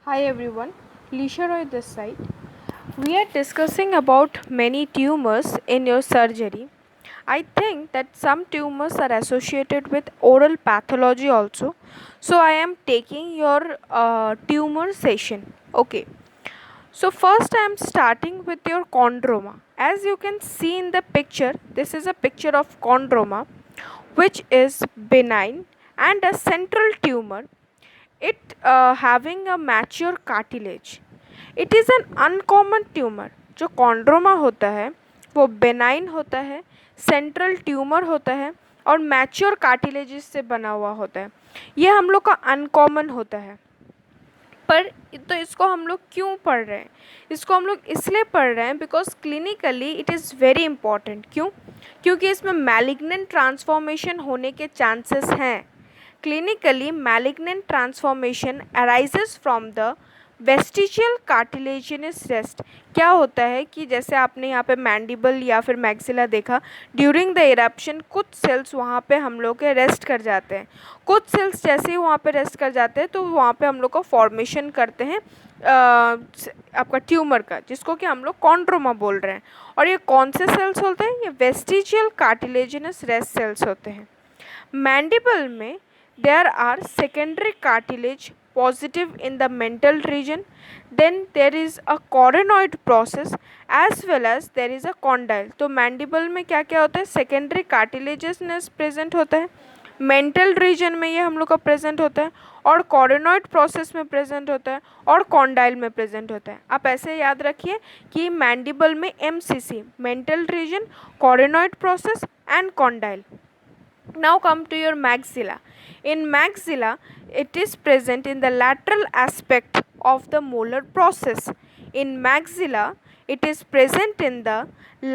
Hi everyone, Lisha Roy this side. We are discussing about many tumors in your surgery. I think that some tumors are associated with oral pathology also. So I am taking your tumor session. Okay. So first I am starting with your chondroma. As you can see in the picture, this is a picture of chondroma, which is benign and a central tumor, it having a mature cartilage. It is an uncommon tumour. जो chondroma होता है वो benign होता है, central tumour होता है और mature cartilages से बना हुआ होता है. ये हम लोग का अनकॉमन होता है. पर तो इसको हम लोग क्यों पढ़ रहे हैं? इसको हम लोग इसलिए पढ़ रहे हैं because clinically it is very important. क्यों? क्योंकि इसमें मैलिग्नेंट ट्रांसफॉर्मेशन होने के चांसेस हैं. Clinically, malignant transformation arises from the vestigial cartilaginous rest. क्या होता है कि जैसे आपने यहाँ पे मैंडिबल या फिर मैक्सिला देखा, ड्यूरिंग द इरप्शन कुछ सेल्स वहाँ पे हम लोग के रेस्ट कर जाते हैं. कुछ सेल्स जैसे ही वहाँ पे रेस्ट कर जाते हैं तो वहाँ पे हम लोग का फॉर्मेशन करते हैं आपका ट्यूमर का, जिसको कि हम लोग कॉन्ड्रोमा बोल रहे हैं. और ये कौन से सेल्स होते हैं? ये वेस्टिजियल कार्टिलेजिनस रेस्ट सेल्स होते हैं. मैंडिबल में there are secondary cartilage positive in the mental region, then there is a coronoid process as well as there is a condyle. तो मैंडिबल में क्या क्या होता है? सेकेंडरी कार्टिलेजेसनेस प्रेजेंट होता है, मेंटल रीजन में ये हम लोग का प्रेजेंट होता है, और कॉरोनॉइड प्रोसेस में प्रेजेंट होता है, और कॉन्डाइल में प्रेजेंट होता है. आप ऐसे याद रखिए कि मैंडिबल में MCC, mental region, coronoid process and condyle. Now come to your maxilla. In maxilla, it is present in the lateral aspect of the molar process. In maxilla, it is present in the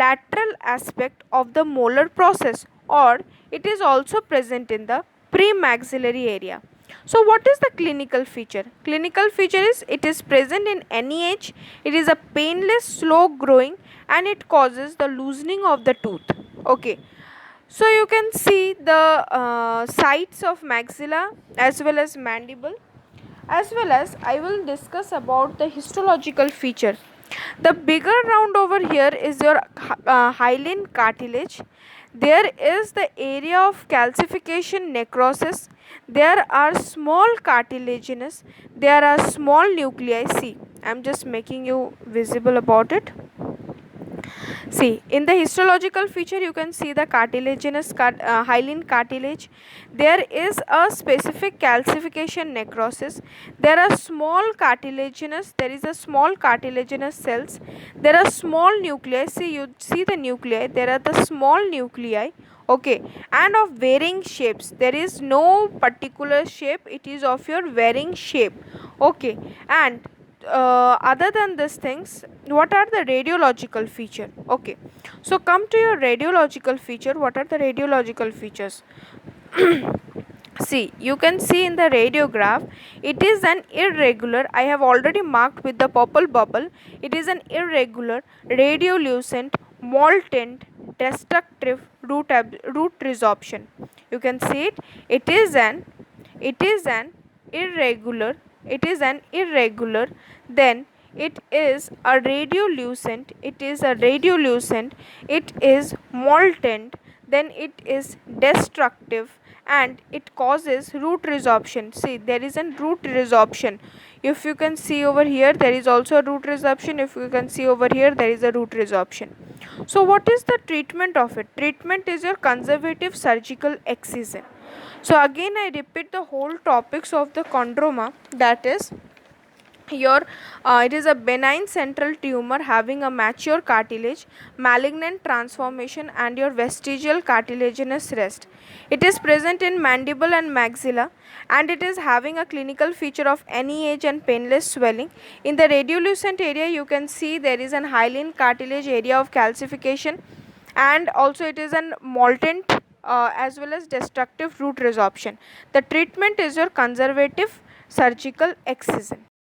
lateral aspect of the molar process, or it is also present in the premaxillary area. So what is the clinical feature? Clinical feature is it is present in any age, it is a painless, slow growing, and it causes the loosening of the tooth. Okay. So you can see the sides of maxilla as well as mandible, as well as I will discuss about the histological feature. The bigger round over here is your hyaline cartilage. There is the area of calcification necrosis. There are small cartilaginous. There are small nuclei. See, I am just making you visible about it. See, in the histological feature, you can see the cartilaginous hyaline cartilage. There is a specific calcification necrosis. There are small cartilaginous. There is a small cartilaginous cells. There are small nuclei. See, you see the nuclei. There are the small nuclei. Okay, and of varying shapes. There is no particular shape. It is of your varying shape. Okay, and other than these things, what are the radiological feature? Okay, so come to your radiological feature. What are the radiological features? See, you can see in the radiograph, it is an irregular, I have already marked with the purple bubble, it is an irregular, radiolucent, molten, destructive root resorption. You can see it. It is an irregular, then it is a radiolucent, it is molten, then it is destructive, and it causes root resorption. See, there is a root resorption. If you can see over here, there is also a root resorption. If you can see over here, there is a root resorption. So what is the treatment of it? Treatment is your conservative surgical excision. So again I repeat the whole topics of the chondroma, that is your it is a benign central tumor having a mature cartilage, malignant transformation, and your vestigial cartilaginous rest. It is present in mandible and maxilla, and it is having a clinical feature of any age and painless swelling. In the radiolucent area, you can see there is an hyaline cartilage area of calcification, and also it is an molten as well as destructive root resorption. The treatment is your conservative surgical excision.